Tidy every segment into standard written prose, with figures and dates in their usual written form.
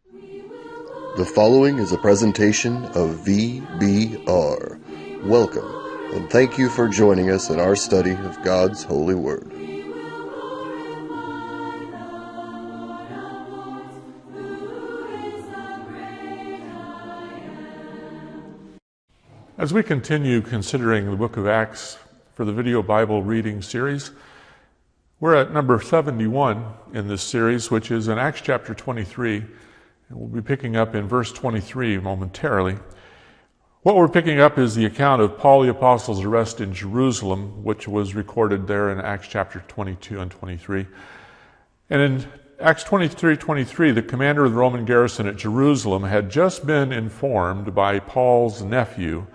The following is a presentation of VBR. Welcome, and thank you for joining us in our study of God's holy word. As we continue considering the book of Acts for the video Bible reading series, we're at number 71 in this series, which is in Acts chapter 23, and we'll be picking up in verse 23 momentarily. What we're picking up is the account of Paul the Apostle's arrest in Jerusalem, which was recorded there in Acts chapter 22 and 23. And in Acts 23:23, the commander of the Roman garrison at Jerusalem had just been informed by Paul's nephew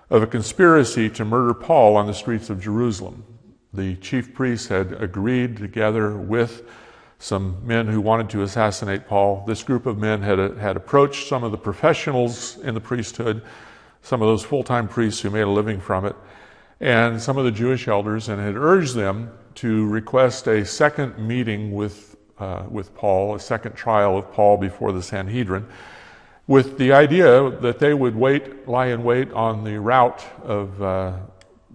of a conspiracy to murder Paul on the streets of Jerusalem. The chief priests had agreed together with some men who wanted to assassinate Paul. This group of men had approached some of the professionals in the priesthood, some of those full-time priests who made a living from it, and some of the Jewish elders, and had urged them to request a second meeting with Paul, a second trial of Paul before the Sanhedrin, with the idea that they would lie in wait on the route of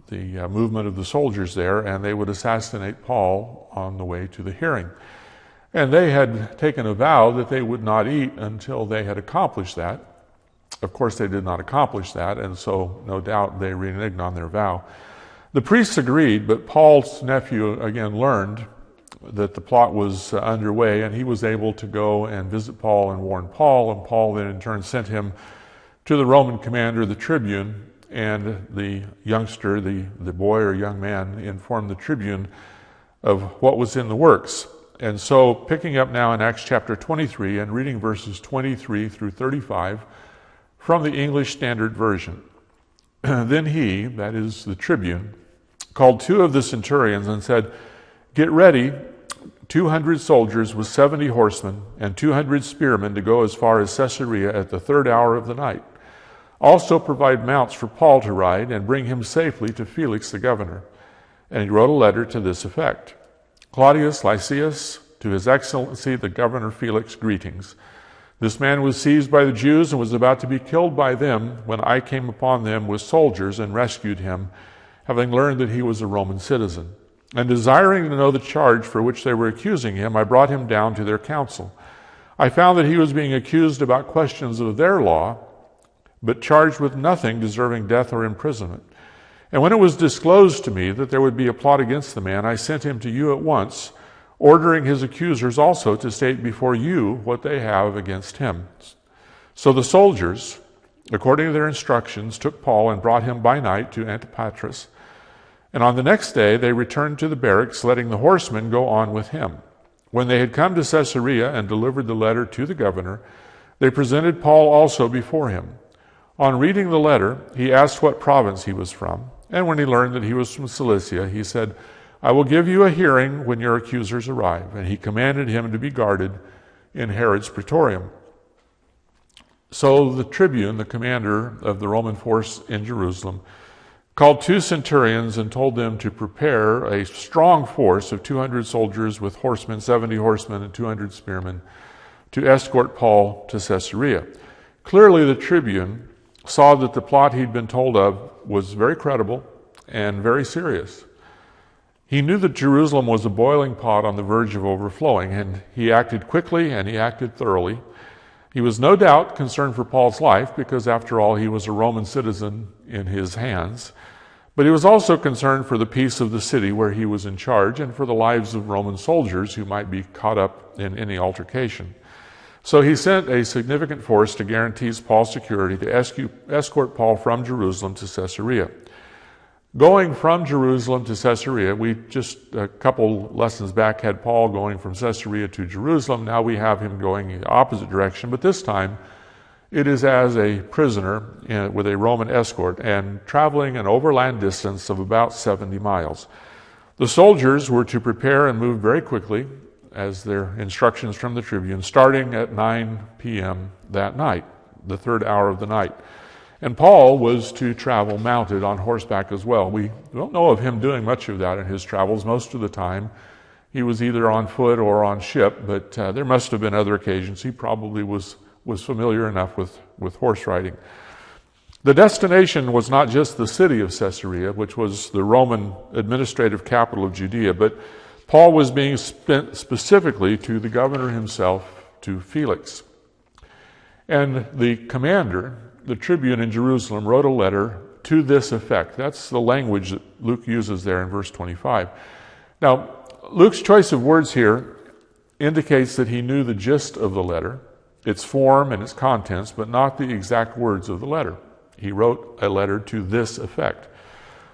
the movement of the soldiers there, and they would assassinate Paul on the way to the hearing. And they had taken a vow that they would not eat until they had accomplished that. Of course, they did not accomplish that, and so no doubt they reneged on their vow. The priests agreed, but Paul's nephew again learned that the plot was underway, and he was able to go and visit Paul and warn Paul, and Paul then in turn sent him to the Roman commander, the tribune, and the youngster, the boy or young man, informed the tribune of what was in the works. And so, picking up now in Acts chapter 23 and reading verses 23 through 35 from the English Standard Version. Then he, that is the tribune, called two of the centurions and said, "Get ready 200 soldiers with 70 horsemen and 200 spearmen to go as far as Caesarea at the third hour of the night. Also provide mounts for Paul to ride and bring him safely to Felix the governor." And he wrote a letter to this effect: "Claudius Lysias, to his excellency the governor Felix, greetings. This man was seized by the Jews and was about to be killed by them when I came upon them with soldiers and rescued him, having learned that he was a Roman citizen. And desiring to know the charge for which they were accusing him, I brought him down to their council. I found that he was being accused about questions of their law, but charged with nothing deserving death or imprisonment. And when it was disclosed to me that there would be a plot against the man, I sent him to you at once, ordering his accusers also to state before you what they have against him. So the soldiers, according to their instructions, took Paul and brought him by night to Antipatris. And on the next day they returned to the barracks, letting the horsemen go on with him. When they had come to Caesarea and delivered the letter to the governor, they presented Paul also before him. On reading the letter, he asked what province he was from, and when he learned that he was from Cilicia, he said, 'I will give you a hearing when your accusers arrive.' And he commanded him to be guarded in Herod's praetorium. So the tribune, the commander of the Roman force in Jerusalem, called two centurions and told them to prepare a strong force of 200 soldiers with horsemen, 70 horsemen, and 200 spearmen to escort Paul to Caesarea. Clearly, the tribune saw that the plot he'd been told of was very credible and very serious. He knew that Jerusalem was a boiling pot on the verge of overflowing, and he acted quickly and he acted thoroughly. He was no doubt concerned for Paul's life, because after all, he was a Roman citizen in his hands. But he was also concerned for the peace of the city where he was in charge, and for the lives of Roman soldiers who might be caught up in any altercation. So he sent a significant force to guarantee Paul's security to escort Paul from Jerusalem to Caesarea. Going from Jerusalem to Caesarea, we just a couple lessons back had Paul going from Caesarea to Jerusalem. Now we have him going in the opposite direction, but this time it is as a prisoner with a Roman escort and traveling an overland distance of about 70 miles. The soldiers were to prepare and move very quickly, as their instructions from the tribune, starting at 9 p.m. that night, the third hour of the night. And Paul was to travel mounted on horseback as well. We don't know of him doing much of that in his travels. Most of the time, He was either on foot or on ship, but there must have been other occasions. He probably was familiar enough with horse riding. The destination was not just the city of Caesarea, which was the Roman administrative capital of Judea, but Paul was being sent specifically to the governor himself, to Felix. And the commander, the tribune in Jerusalem, wrote a letter to this effect. That's the language that Luke uses there in verse 25. Now, Luke's choice of words here indicates that he knew the gist of the letter, its form and its contents, but not the exact words of the letter. He wrote a letter to this effect.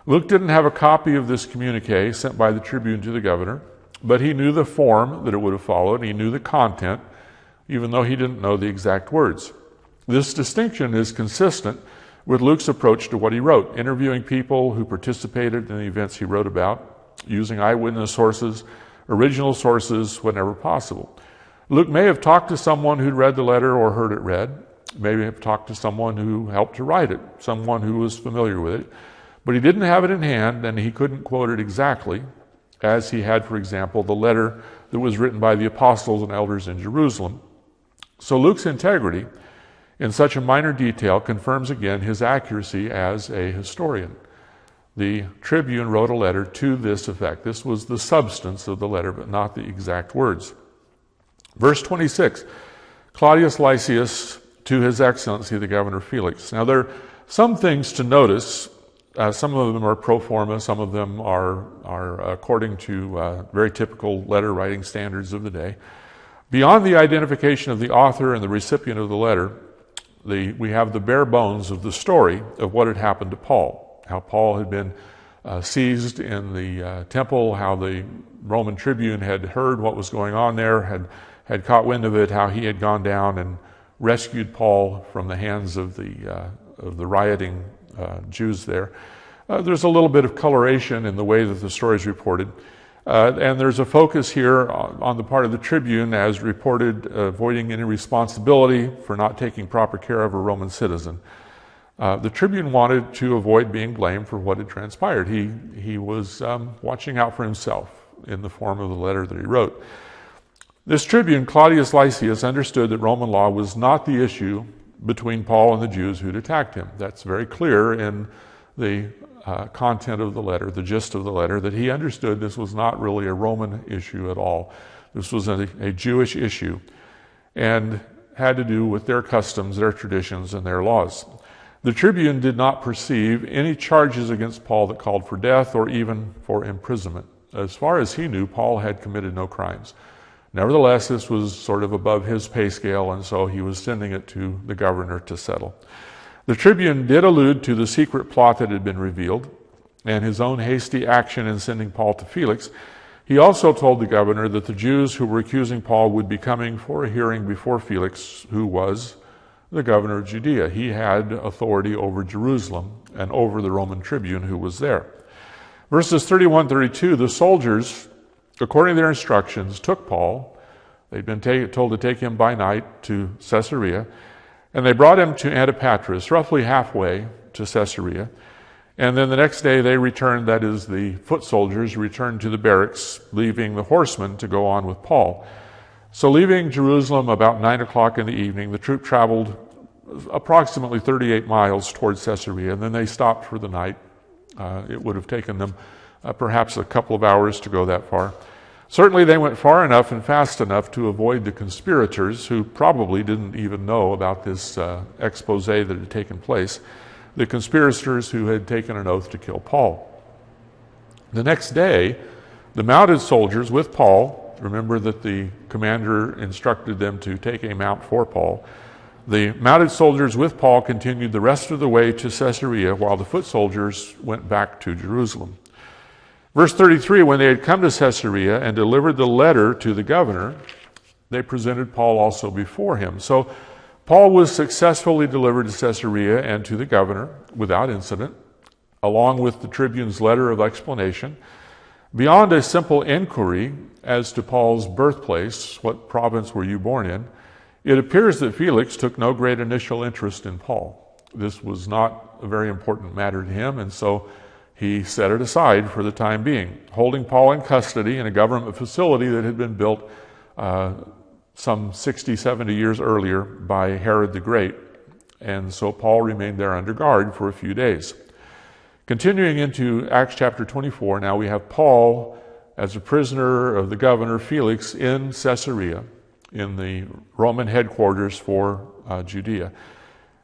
Luke didn't have a copy of this communique sent by the tribune to the governor, but he knew the form that it would have followed, and he knew the content, even though he didn't know the exact words. This distinction is consistent with Luke's approach to what he wrote, interviewing people who participated in the events he wrote about, using eyewitness sources, original sources whenever possible. Luke may have talked to someone who'd read the letter or heard it read, maybe have talked to someone who helped to write it, someone who was familiar with it, but he didn't have it in hand and he couldn't quote it exactly, as he had, for example, the letter that was written by the apostles and elders in Jerusalem. So Luke's integrity in such a minor detail confirms again his accuracy as a historian. The tribune wrote a letter to this effect. This was the substance of the letter, but not the exact words. Verse 26, Claudius Lysias to His Excellency the Governor Felix. Now there are some things to notice. Some of them are pro forma, some of them are according to very typical letter writing standards of the day. Beyond the identification of the author and the recipient of the letter, we have the bare bones of the story of what had happened to Paul, how Paul had been seized in the temple, how the Roman tribune had heard what was going on there, had caught wind of it, how he had gone down and rescued Paul from the hands of the rioting Jews there. There's a little bit of coloration in the way that the story is reported. And there's a focus here on the part of the tribune as reported, avoiding any responsibility for not taking proper care of a Roman citizen. The tribune wanted to avoid being blamed for what had transpired. He was watching out for himself in the form of the letter that he wrote. This tribune, Claudius Lysias, understood that Roman law was not the issue between Paul and the Jews who'd attacked him. That's very clear in the content of the letter, the gist of the letter, that he understood this was not really a Roman issue at all. This was a Jewish issue and had to do with their customs, their traditions, and their laws. The tribune did not perceive any charges against Paul that called for death or even for imprisonment. As far as he knew, Paul had committed no crimes. Nevertheless, this was sort of above his pay scale, and so he was sending it to the governor to settle. The tribune did allude to the secret plot that had been revealed and his own hasty action in sending Paul to Felix. He also told the governor that the Jews who were accusing Paul would be coming for a hearing before Felix, who was the governor of Judea. He had authority over Jerusalem and over the Roman tribune who was there. Verses 31-32, the soldiers, according to their instructions, took Paul. They'd been told to take him by night to Caesarea, and they brought him to Antipatris, roughly halfway to Caesarea. And then the next day they returned, that is, the foot soldiers returned to the barracks, leaving the horsemen to go on with Paul. So leaving Jerusalem about 9 o'clock in the evening, the troop traveled approximately 38 miles towards Caesarea, and then they stopped for the night. It would have taken them perhaps a couple of hours to go that far. Certainly they went far enough and fast enough to avoid the conspirators, who probably didn't even know about this expose that had taken place, the conspirators who had taken an oath to kill Paul. The next day, the mounted soldiers with Paul, remember that the commander instructed them to take a mount for Paul, the mounted soldiers with Paul continued the rest of the way to Caesarea, while the foot soldiers went back to Jerusalem. Verse 33, when they had come to Caesarea and delivered the letter to the governor, they presented Paul also before him. So Paul was successfully delivered to Caesarea and to the governor without incident, along with the tribune's letter of explanation. Beyond a simple inquiry as to Paul's birthplace, what province were you born in, it appears that Felix took no great initial interest in Paul. This was not a very important matter to him, and so he set it aside for the time being, holding Paul in custody in a government facility that had been built some 60, 70 years earlier by Herod the Great. And so Paul remained there under guard for a few days. Continuing into Acts chapter 24, now we have Paul as a prisoner of the governor Felix in Caesarea, in the Roman headquarters for Judea.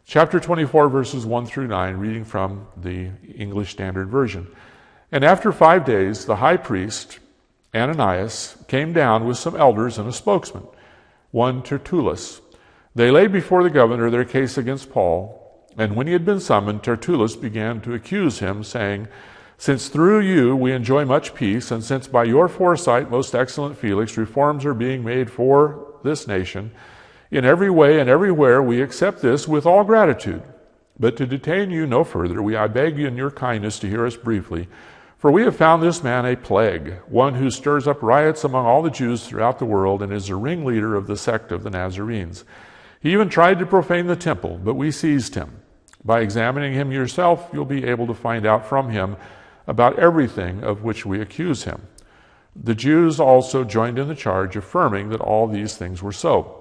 Chapter 24, verses 1 through 9, reading from the English Standard Version. And after 5 days, the high priest, Ananias, came down with some elders and a spokesman, one Tertullus. They laid before the governor their case against Paul, and when he had been summoned, Tertullus began to accuse him, saying, "Since through you we enjoy much peace, and since by your foresight, most excellent Felix, reforms are being made for this nation, in every way and everywhere we accept this with all gratitude. But to detain you no further, I beg you in your kindness to hear us briefly, for we have found this man a plague, one who stirs up riots among all the Jews throughout the world and is a ringleader of the sect of the Nazarenes. He even tried to profane the temple, but we seized him. By examining him yourself, you'll be able to find out from him about everything of which we accuse him." The Jews also joined in the charge, affirming that all these things were so.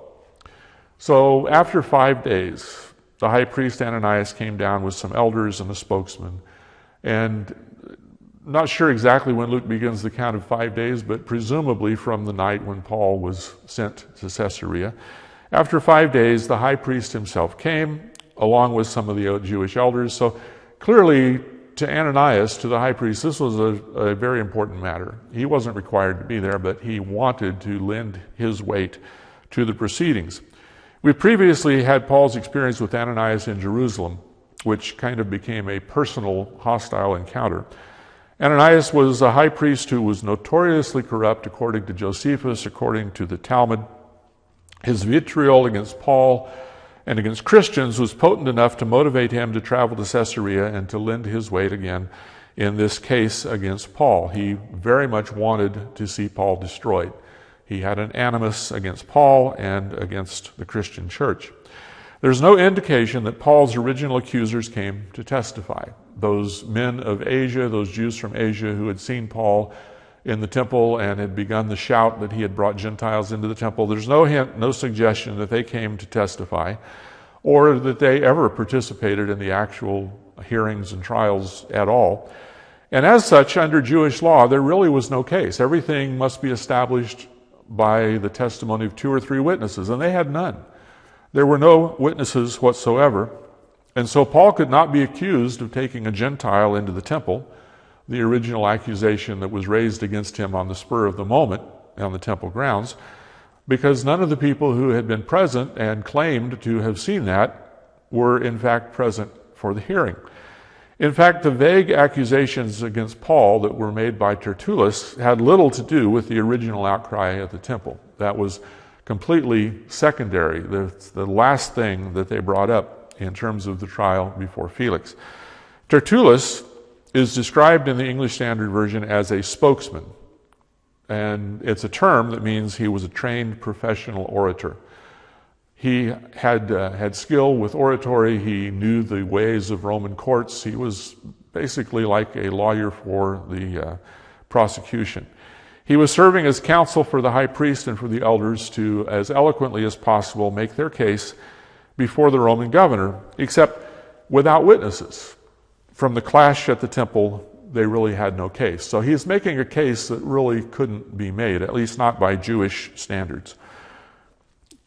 So after 5 days, the high priest Ananias came down with some elders and a spokesman. And not sure exactly when Luke begins the count of 5 days, but presumably from the night when Paul was sent to Caesarea. After 5 days, the high priest himself came, along with some of the Jewish elders. So clearly, to Ananias, to the high priest, this was a very important matter. He wasn't required to be there, but he wanted to lend his weight to the proceedings. We previously had Paul's experience with Ananias in Jerusalem, which kind of became a personal, hostile encounter. Ananias was a high priest who was notoriously corrupt, according to Josephus, according to the Talmud. His vitriol against Paul and against Christians was potent enough to motivate him to travel to Caesarea and to lend his weight again in this case against Paul. He very much wanted to see Paul destroyed. He had an animus against Paul and against the Christian church. There's no indication that Paul's original accusers came to testify. Those men of Asia, those Jews from Asia who had seen Paul in the temple and had begun the shout that he had brought Gentiles into the temple, there's no hint, no suggestion that they came to testify or that they ever participated in the actual hearings and trials at all. And as such, under Jewish law, there really was no case. Everything must be established by the testimony of 2 or 3 witnesses, and they had none. There were no witnesses whatsoever, and so Paul could not be accused of taking a Gentile into the temple, the original accusation that was raised against him on the spur of the moment on the temple grounds, because none of the people who had been present and claimed to have seen that were in fact present for the hearing. In fact, the vague accusations against Paul that were made by Tertullus had little to do with the original outcry at the temple. That was completely secondary, the last thing that they brought up in terms of the trial before Felix. Tertullus is described in the English Standard Version as a spokesman, and it's a term that means he was a trained professional orator. He had skill with oratory. He knew the ways of Roman courts. He was basically like a lawyer for the prosecution. He was serving as counsel for the high priest and for the elders to, as eloquently as possible, make their case before the Roman governor, except without witnesses. From the clash at the temple, they really had no case. So he's making a case that really couldn't be made, at least not by Jewish standards.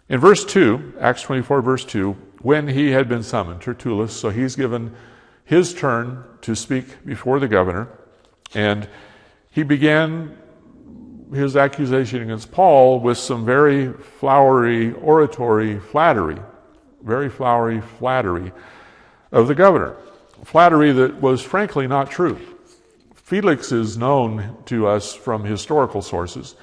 In verse 2, Acts 24, verse 2, when he had been summoned, Tertullus, so he's given his turn to speak before the governor, and he began his accusation against Paul with some very flowery oratory flattery, very flowery flattery of the governor. Flattery that was frankly not true. Felix is known to us from historical sources,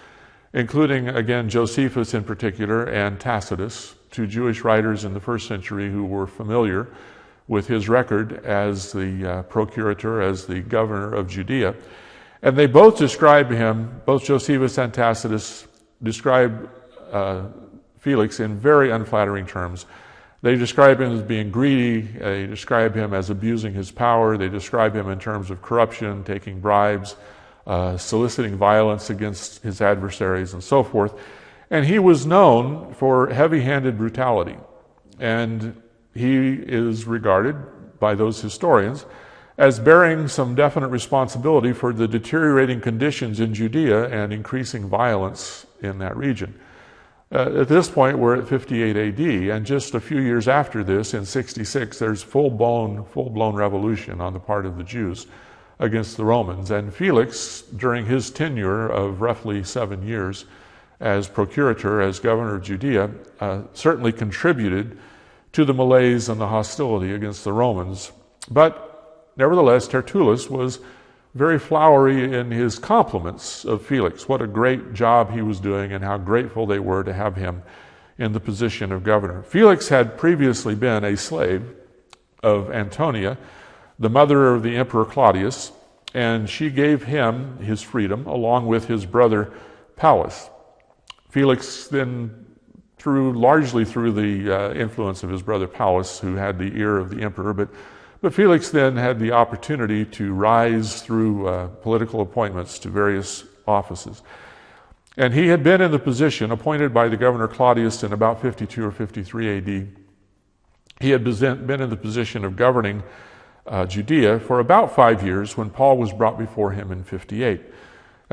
including, again, Josephus in particular and Tacitus, 2 Jewish writers in the first century who were familiar with his record as the procurator, as the governor of Judea. And they both describe him, both Josephus and Tacitus describe Felix in very unflattering terms They describe him as being greedy. They describe him as abusing his power. They describe him in terms of corruption, taking bribes, soliciting violence against his adversaries, and so forth. And he was known for heavy-handed brutality. And he is regarded by those historians as bearing some definite responsibility for the deteriorating conditions in Judea and increasing violence in that region. At this point, we're at 58 AD, and just a few years after this, in 66, there's full-blown revolution on the part of the Jews against the Romans. And Felix, during his tenure of roughly 7 years as procurator, as governor of Judea, certainly contributed to the malaise and the hostility against the Romans. But nevertheless, Tertullus was very flowery in his compliments of Felix. What a great job he was doing and how grateful they were to have him in the position of governor. Felix had previously been a slave of Antonia, the mother of the Emperor Claudius, and she gave him his freedom along with his brother Pallas. Felix then, largely through the influence of his brother Pallas, who had the ear of the emperor, but Felix then had the opportunity to rise through political appointments to various offices. And he had been in the position, appointed by the governor Claudius in about 52 or 53 AD, he had been in the position of governing Judea for about 5 years when Paul was brought before him in 58.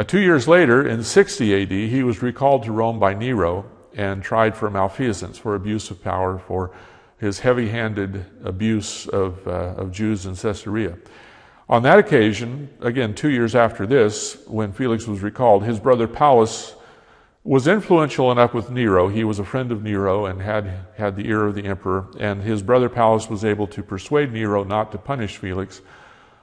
2 years later, in 60 AD, he was recalled to Rome by Nero and tried for malfeasance, for abuse of power, for his heavy-handed abuse of Jews in Caesarea. On that occasion, again 2 years after this, when Felix was recalled, his brother Pallas was influential enough with Nero. He was a friend of Nero and had the ear of the emperor, and his brother Pallas was able to persuade Nero not to punish Felix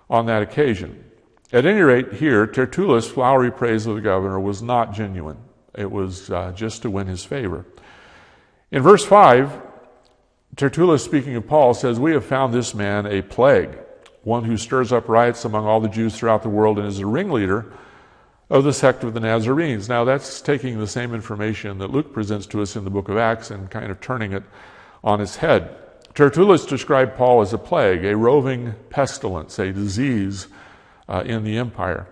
on that occasion. At any rate, here, Tertullus' flowery praise of the governor was not genuine. It was just to win his favor. In verse 5, Tertullus, speaking of Paul, says, "We have found this man a plague, one who stirs up riots among all the Jews throughout the world and is a ringleader of the sect of the Nazarenes." Now, that's taking the same information that Luke presents to us in the book of Acts and kind of turning it on its head. Tertullus described Paul as a plague, a roving pestilence, a disease in the empire.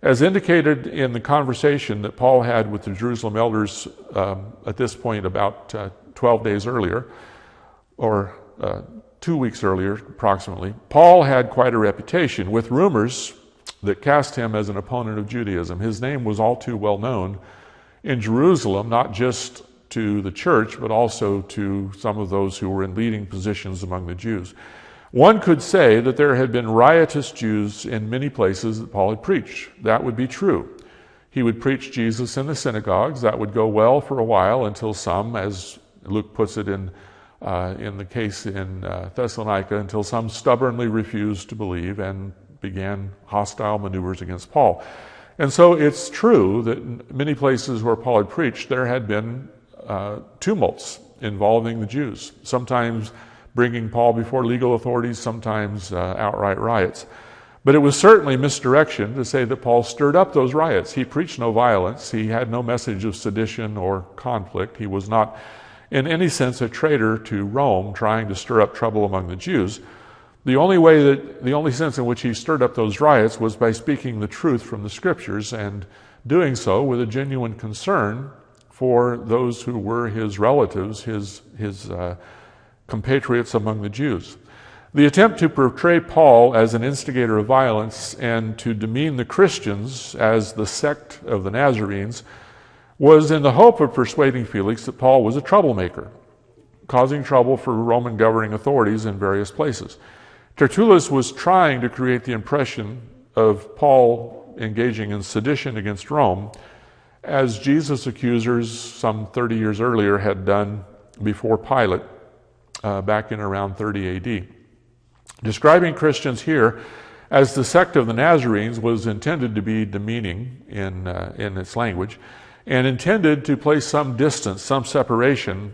As indicated in the conversation that Paul had with the Jerusalem elders at this point about 12 days earlier, or 2 weeks earlier approximately, Paul had quite a reputation with rumors that cast him as an opponent of Judaism. His name was all too well known in Jerusalem, not just to the church, but also to some of those who were in leading positions among the Jews. One could say that there had been riotous Jews in many places that Paul had preached. That would be true. He would preach Jesus in the synagogues. That would go well for a while until some, as Luke puts it in the case in Thessalonica, until some stubbornly refused to believe and began hostile maneuvers against Paul. And so it's true that in many places where Paul had preached, there had been tumults involving the Jews, sometimes bringing Paul before legal authorities, sometimes outright riots. But it was certainly misdirection to say that Paul stirred up those riots. He preached no violence. He had no message of sedition or conflict. He was not in any sense a traitor to Rome trying to stir up trouble among the Jews. The only sense in which he stirred up those riots was by speaking the truth from the scriptures and doing so with a genuine concern for those who were his relatives, his compatriots among the Jews. The attempt to portray Paul as an instigator of violence and to demean the Christians as the sect of the Nazarenes was in the hope of persuading Felix that Paul was a troublemaker, causing trouble for Roman governing authorities in various places. Tertullus was trying to create the impression of Paul engaging in sedition against Rome, as Jesus' accusers some 30 years earlier had done before Pilate, back in around 30 AD. Describing Christians here as the sect of the Nazarenes was intended to be demeaning in its language, and intended to place some distance, some separation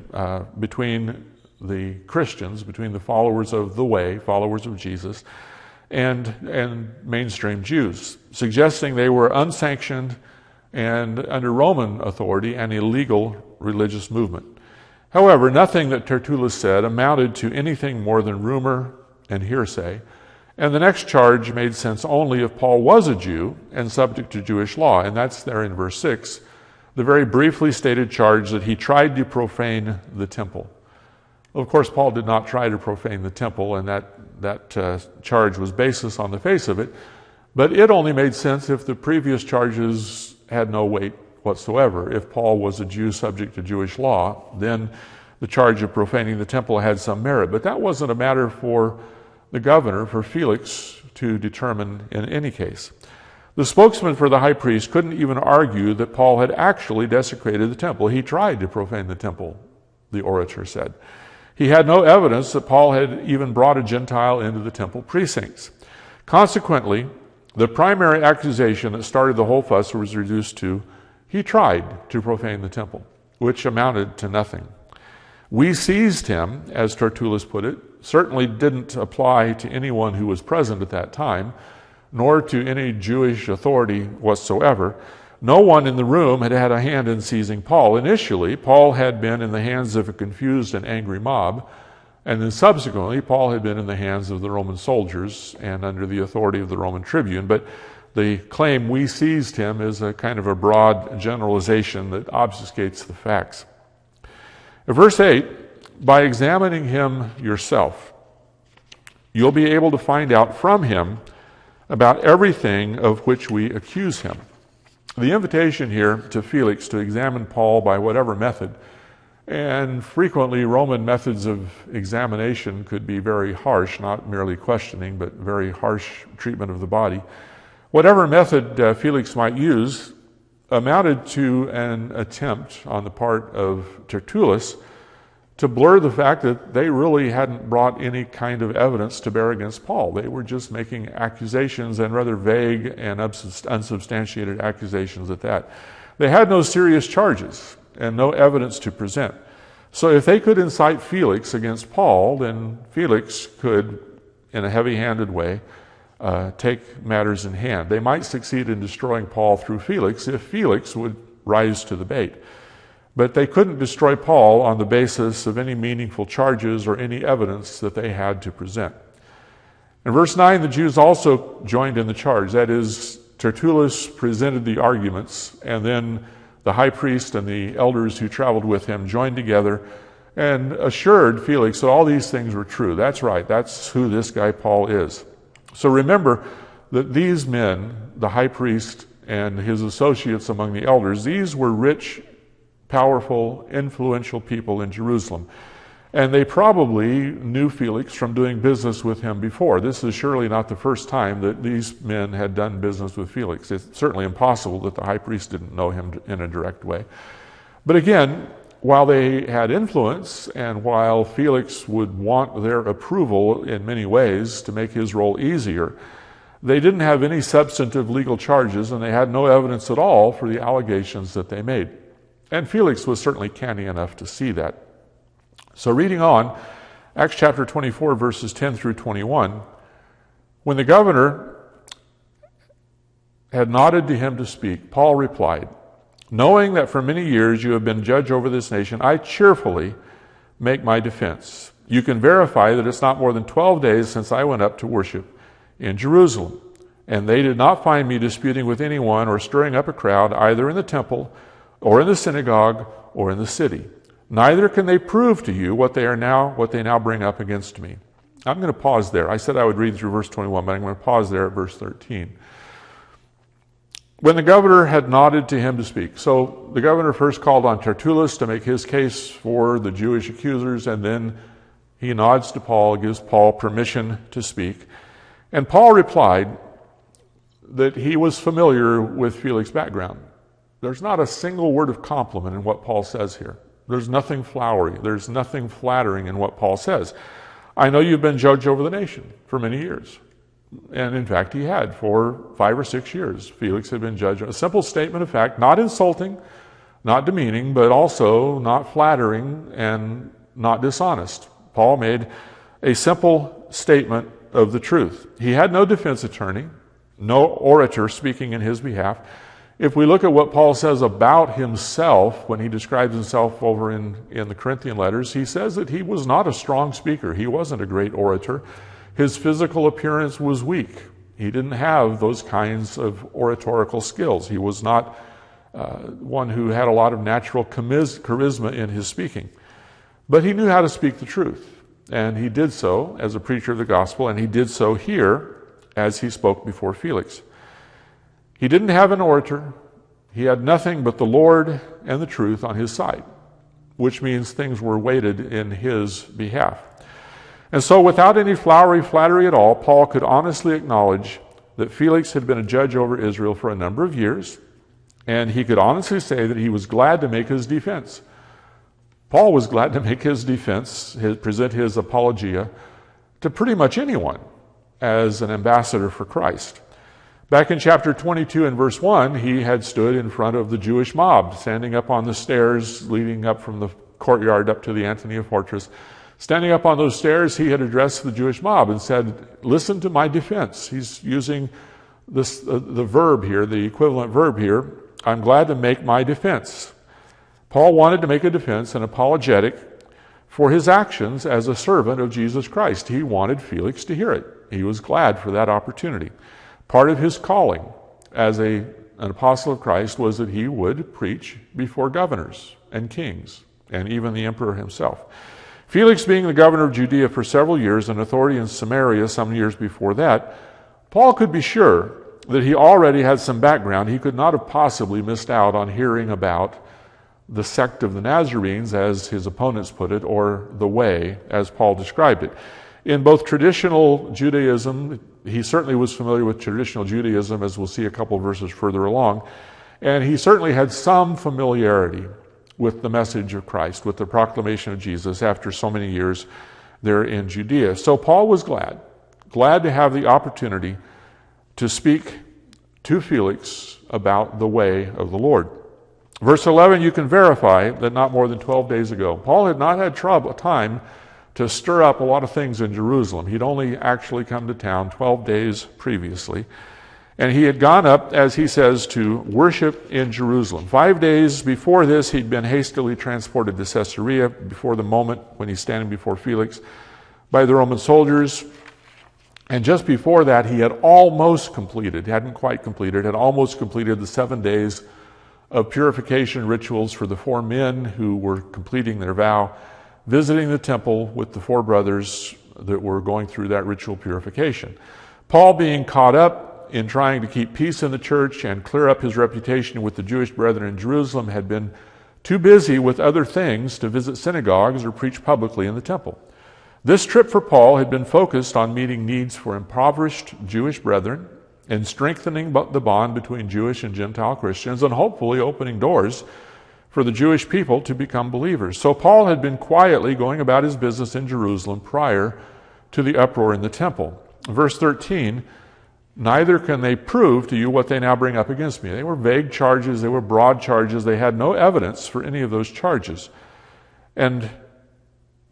between the Christians, between the followers of the way, followers of Jesus, and mainstream Jews, suggesting they were unsanctioned and under Roman authority an illegal religious movement. However, nothing that Tertullus said amounted to anything more than rumor and hearsay, and the next charge made sense only if Paul was a Jew and subject to Jewish law, and that's there in verse 6, the very briefly stated charge that he tried to profane the temple. Well, of course, Paul did not try to profane the temple, and that charge was baseless on the face of it, but it only made sense if the previous charges had no weight whatsoever. If Paul was a Jew subject to Jewish law, then the charge of profaning the temple had some merit. But that wasn't a matter for the governor, for Felix, to determine in any case. The spokesman for the high priest couldn't even argue that Paul had actually desecrated the temple. He tried to profane the temple, the orator said. He had no evidence that Paul had even brought a Gentile into the temple precincts. Consequently, the primary accusation that started the whole fuss was reduced to, he tried to profane the temple, which amounted to nothing. We seized him, as Tertullus put it, certainly didn't apply to anyone who was present at that time, nor to any Jewish authority whatsoever. No one in the room had had a hand in seizing Paul. Initially, Paul had been in the hands of a confused and angry mob, and then subsequently, Paul had been in the hands of the Roman soldiers and under the authority of the Roman tribune. But the claim we seized him is a kind of a broad generalization that obfuscates the facts. In verse 8, by examining him yourself, you'll be able to find out from him about everything of which we accuse him. The invitation here to Felix to examine Paul by whatever method, and frequently Roman methods of examination could be very harsh, not merely questioning, but very harsh treatment of the body. Whatever method Felix might use amounted to an attempt on the part of Tertullus to blur the fact that they really hadn't brought any kind of evidence to bear against Paul. They were just making accusations, and rather vague and unsubstantiated accusations at that. They had no serious charges and no evidence to present. So if they could incite Felix against Paul, then Felix could, in a heavy-handed way, take matters in hand. They might succeed in destroying Paul through Felix if Felix would rise to the bait. But they couldn't destroy Paul on the basis of any meaningful charges or any evidence that they had to present. In verse 9, the Jews also joined in the charge. That is, Tertullus presented the arguments, and then the high priest and the elders who traveled with him joined together and assured Felix that all these things were true. That's right. That's who this guy Paul is. So remember that these men, the high priest and his associates among the elders, these were rich, powerful, influential people in Jerusalem. And they probably knew Felix from doing business with him before. This is surely not the first time that these men had done business with Felix. It's certainly impossible that the high priest didn't know him in a direct way. But again, while they had influence, and while Felix would want their approval in many ways to make his role easier, they didn't have any substantive legal charges, and they had no evidence at all for the allegations that they made. And Felix was certainly canny enough to see that. So reading on, Acts chapter 24, verses 10 through 21, when the governor had nodded to him to speak, Paul replied, "Knowing that for many years you have been judge over this nation, I cheerfully make my defense. You can verify that it's not more than 12 days since I went up to worship in Jerusalem, and they did not find me disputing with anyone or stirring up a crowd either in the temple or in the synagogue or in the city. Neither can they prove to you what they now bring up against me." I'm going to pause there. I said I would read through verse 21, but I'm going to pause there at verse 13. When the governor had nodded to him to speak. So the governor first called on Tertullus to make his case for the Jewish accusers, and then he nods to Paul, gives Paul permission to speak. And Paul replied that he was familiar with Felix's background. There's not a single word of compliment in what Paul says here. There's nothing flowery. There's nothing flattering in what Paul says. I know you've been judge over the nation for many years. And in fact, he had for 5 or 6 years. Felix had been judge. A simple statement of fact, not insulting, not demeaning, but also not flattering and not dishonest. Paul made a simple statement of the truth. He had no defense attorney, no orator speaking in his behalf. If we look at what Paul says about himself, when he describes himself over in the Corinthian letters, he says that he was not a strong speaker. He wasn't a great orator. His physical appearance was weak. He didn't have those kinds of oratorical skills. He was not one who had a lot of natural charisma in his speaking. But he knew how to speak the truth. And he did so as a preacher of the gospel, and he did so here as he spoke before Felix. He didn't have an orator. He had nothing but the Lord and the truth on his side, which means things were weighted in his behalf. And so without any flowery flattery at all, Paul could honestly acknowledge that Felix had been a judge over Israel for a number of years, and he could honestly say that he was glad to make his defense. Paul was glad to make his defense, present his apologia to pretty much anyone as an ambassador for Christ. Back in chapter 22 and verse 1, he had stood in front of the Jewish mob, standing up on the stairs leading up from the courtyard up to the Antonia fortress. Standing up on those stairs, he had addressed the Jewish mob and said, "Listen to my defense." He's using the verb here, the equivalent verb here, "I'm glad to make my defense." Paul wanted to make a defense, an apologetic, for his actions as a servant of Jesus Christ. He wanted Felix to hear it. He was glad for that opportunity. Part of his calling as an apostle of Christ was that he would preach before governors and kings and even the emperor himself. Felix being the governor of Judea for several years and authority in Samaria some years before that, Paul could be sure that he already had some background. He could not have possibly missed out on hearing about the sect of the Nazarenes, as his opponents put it, or the way, as Paul described it. In both traditional Judaism, he certainly was familiar with traditional Judaism, as we'll see a couple of verses further along, and he certainly had some familiarity with the message of Christ, with the proclamation of Jesus after so many years there in Judea. So Paul was glad to have the opportunity to speak to Felix about the way of the Lord. Verse 11, you can verify that not more than 12 days ago, Paul had not had time to stir up a lot of things in Jerusalem. He'd only actually come to town 12 days previously. And he had gone up, as he says, to worship in Jerusalem. 5 days before this, he'd been hastily transported to Caesarea before the moment when he's standing before Felix by the Roman soldiers. And just before that, he had almost completed, hadn't quite completed, had almost completed the 7 days of purification rituals for the 4 men who were completing their vow, visiting the temple with the 4 brothers that were going through that ritual purification. Paul, being caught up in trying to keep peace in the church and clear up his reputation with the Jewish brethren in Jerusalem, had been too busy with other things to visit synagogues or preach publicly in the temple. This trip for Paul had been focused on meeting needs for impoverished Jewish brethren and strengthening the bond between Jewish and Gentile Christians, and hopefully opening doors for the Jewish people to become believers. So Paul had been quietly going about his business in Jerusalem prior to the uproar in the temple. Verse 13, neither can they prove to you what they now bring up against me. They were vague charges, they were broad charges, they had no evidence for any of those charges. And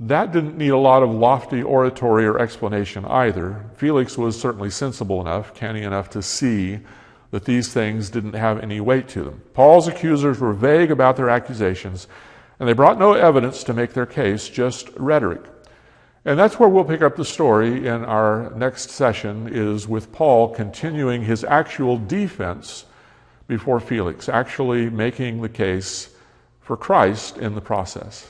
that didn't need a lot of lofty oratory or explanation either. Felix was certainly sensible enough, canny enough to see that these things didn't have any weight to them. Paul's accusers were vague about their accusations, and they brought no evidence to make their case, just rhetoric. And that's where we'll pick up the story in our next session, is with Paul continuing his actual defense before Felix, actually making the case for Christ in the process.